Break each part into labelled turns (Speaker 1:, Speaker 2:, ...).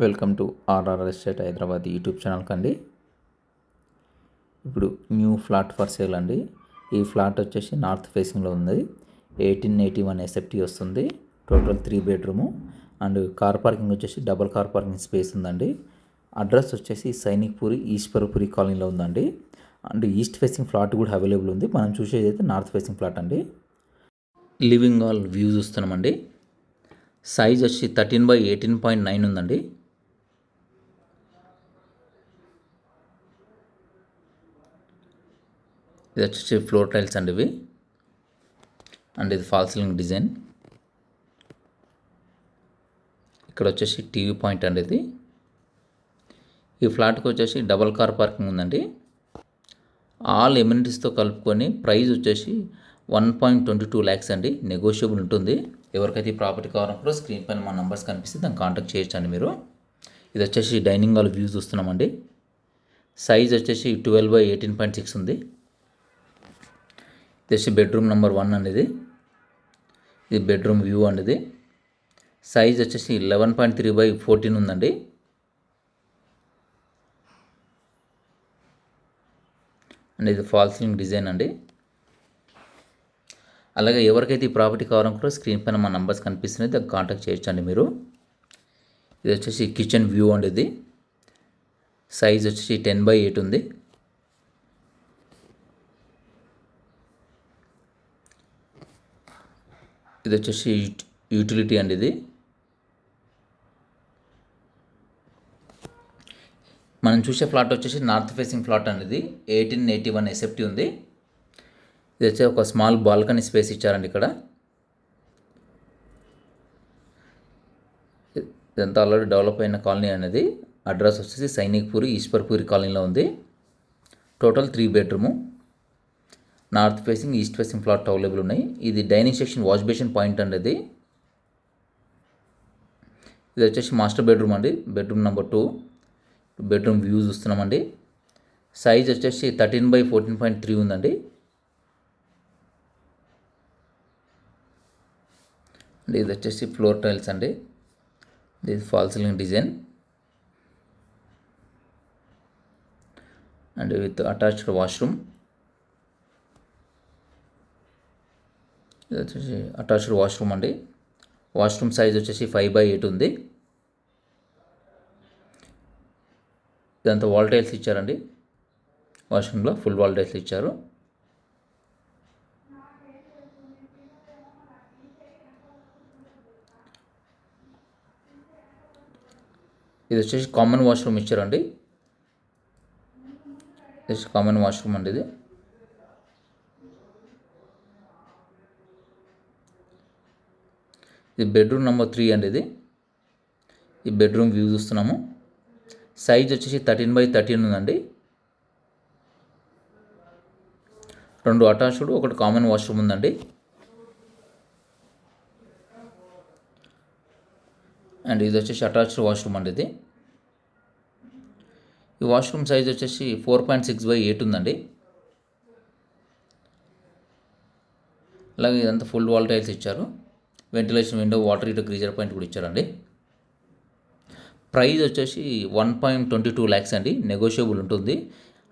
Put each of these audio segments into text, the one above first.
Speaker 1: Welcome to RR estate Hyderabad YouTube ఛానల్కి అండి. ఇప్పుడు న్యూ ఫ్లాట్ ఫర్ సేల్ అండి. ఈ ఫ్లాట్ వచ్చేసి నార్త్ ఫేసింగ్లో ఉంది. 1881 ఎస్ఎఫ్టీ వస్తుంది. Total 3 bedroom and car parking వచ్చేసి డబుల్ కార్ పార్కింగ్ స్పేస్ ఉందండి. అడ్రస్ వచ్చేసి సైనిక్పూరి ఈశ్వరపురి కాలనీలో ఉందండి. అండ్ ఈస్ట్ ఫేసింగ్ ఫ్లాట్ కూడా అవైలబుల్ ఉంది. మనం చూసేది అయితే నార్త్ ఫేసింగ్ ఫ్లాట్ అండి. లివింగ్ హాల్ వ్యూ చూస్తున్నామండి. సైజ్ వచ్చి 13/18.9 ఉందండి. ఇది వచ్చేసి ఫ్లోర్ టైల్స్ అండి ఇవి. అండ్ ఇది ఫాల్ సీలింగ్ డిజైన్. ఇక్కడ వచ్చేసి టీవీ పాయింట్ అండి ఇది. ఈ ఫ్లాట్కి వచ్చేసి డబల్ కార్ పార్కింగ్ ఉందండి. ఆల్ ఎమ్యూనిటీస్తో కలుపుకొని ప్రైస్ వచ్చేసి 1.22 lakhs అండి. నెగోషియబుల్ ఉంటుంది. ఎవరికైతే ఈ ప్రాపర్టీ కావాలనుకుంటే స్క్రీన్ పైన మా నంబర్స్ కనిపిస్తే దాన్ని కాంటాక్ట్ చేయొచ్చండి మీరు. ఇది వచ్చేసి డైనింగ్ హాల్ వ్యూ చూస్తున్నామండి. సైజ్ వచ్చేసి 12/18.6 ఉంది. ఇది వచ్చి బెడ్రూమ్ నెంబర్ 1 అండి ఇది బెడ్రూమ్ వ్యూ అండి ఇది. సైజ్ వచ్చేసి 11.3/14 ఉందండి. అండ్ ఇది ఫాల్ సీలింగ్ డిజైన్ అండి. అలాగే ఎవరికైతే ఈ ప్రాపర్టీ కావాలనుకుంటారో స్క్రీన్ పైన మా నంబర్స్ కనిపిస్తున్నాయి, దాన్ని కాంటాక్ట్ చేయొచ్చండి మీరు. ఇది వచ్చేసి కిచెన్ వ్యూ అండి ఇది. సైజ్ వచ్చేసి 10/8 ఉంది. ఇది వచ్చేసి యూటిలిటీ అండి ఇది. మనం చూసే ఫ్లాట్ వచ్చేసి నార్త్ ఫేసింగ్ ఫ్లాట్ అండి ఇది. 1881 ఎస్ఎఫ్టీ ఉంది. ఇది వచ్చి ఒక స్మాల్ బాల్కనీ స్పేస్ ఇచ్చారండి ఇక్కడ. ఇదంతా ఆల్రెడీ డెవలప్ అయిన కాలనీ అనేది. అడ్రస్ వచ్చేసి సైనిక్పూరి ఈశ్వర్పూరి కాలనీలో ఉంది. Total 3 bedroom. North facing east facing flat available ఉన్నాయి. ఇది dining section wash basin point అండి ఇది. ఇది వచ్చేసి మాస్టర్ బెడ్రూమ్ అండి. Bedroom number 2. బెడ్రూమ్ వ్యూ చూస్తున్నామండి. సైజ్ వచ్చేసి 13/14.3 ఉందండి. అండ్ ఇది వచ్చేసి ఫ్లోర్ టైల్స్ అండి. ఇది fall ceiling design and with attached washroom. ఇది వచ్చేసి అటాచ్డ్ వాష్రూమ్ అండి. వాష్రూమ్ సైజ్ వచ్చేసి 5/8 ఉంది. ఇదంతా వాల్ టైల్స్ ఇచ్చారండి. వాష్రూమ్లో ఫుల్ వాల్ టైల్స్ ఇచ్చారు. ఇది వచ్చేసి కామన్ వాష్రూమ్ ఇచ్చారండి. ఇది కామన్ వాష్రూమ్ అండి ఇది. ఇది బెడ్రూమ్ నెంబర్ 3 అండి ఇది. ఈ బెడ్రూమ్ వ్యూ చూస్తున్నాము. సైజ్ వచ్చేసి 13/13 ఉందండి. 2 అటాచ్డ్, 1 కామన్ వాష్రూమ్ ఉందండి. అండ్ ఇది వచ్చేసి అటాచ్డ్ వాష్రూమ్ అండి ఇది. ఈ వాష్రూమ్ సైజ్ వచ్చేసి 4.6/8 ఉందండి. అలాగే ఇదంతా ఫుల్ వాల్ టైల్స్ ఇచ్చారు. Ventilation window, water heater, greaser point కూడా ఇచ్చారండి. ప్రైస్ వచ్చేసి 1.22 lakhs అండి. నెగోషియబుల్ ఉంటుంది.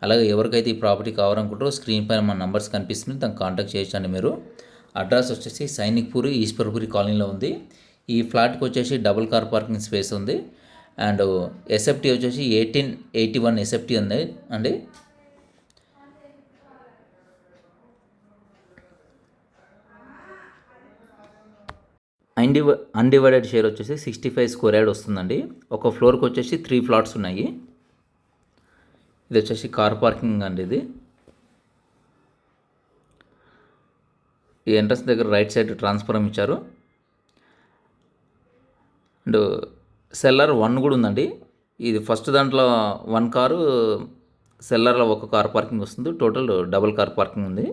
Speaker 1: అలాగే ఎవరికైతే ఈ ప్రాపర్టీ కావాలనుకుంటారో స్క్రీన్ పైన మా నంబర్స్ కనిపిస్తుంది, దాన్ని కాంటాక్ట్ చేయొచ్చండి మీరు. అడ్రస్ వచ్చేసి సైనిక్పూరి ఈశ్వర్పూరి కాలనీలో ఉంది. ఈ ఫ్లాట్కి వచ్చేసి డబుల్ కార్ పార్కింగ్ స్పేస్ ఉంది. అండ్ ఎస్ఎఫ్టీ వచ్చేసి 1881 ఎస్ఎఫ్టీ ఉంది అండి. అన్డివైడెడ్ షేర్ వచ్చేసి 65 స్క్వేర్ యార్డ్ వస్తుందండి. ఒక ఫ్లోర్కి వచ్చేసి 3 ఫ్లాట్స్ ఉన్నాయి. ఇది వచ్చేసి కార్ పార్కింగ్ అండి ఇది. ఈ ఎంట్రన్స్ దగ్గర రైట్ సైడ్ ట్రాన్స్ఫార్మర్ ఇచ్చారు. అండ్ సెల్లర్ 1 కూడా ఉందండి. ఇది ఫస్ట్ దాంట్లో 1 కారు, సెల్లర్లో 1 కార్ పార్కింగ్ వస్తుంది. టోటల్ డబుల్ కార్ పార్కింగ్ ఉంది.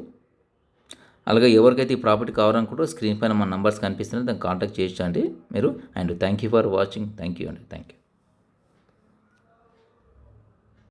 Speaker 1: అలాగే ఎవరికైతే ఈ ప్రాపర్టీ కావాలనుకుంటారో స్క్రీన్ పైన మన నంబర్స్ కనిపిస్తున్నాయి, దాన్ని కాంటాక్ట్ చేయొచ్చండి మీరు. And thank you for watching. Thank you అండి. Thank you.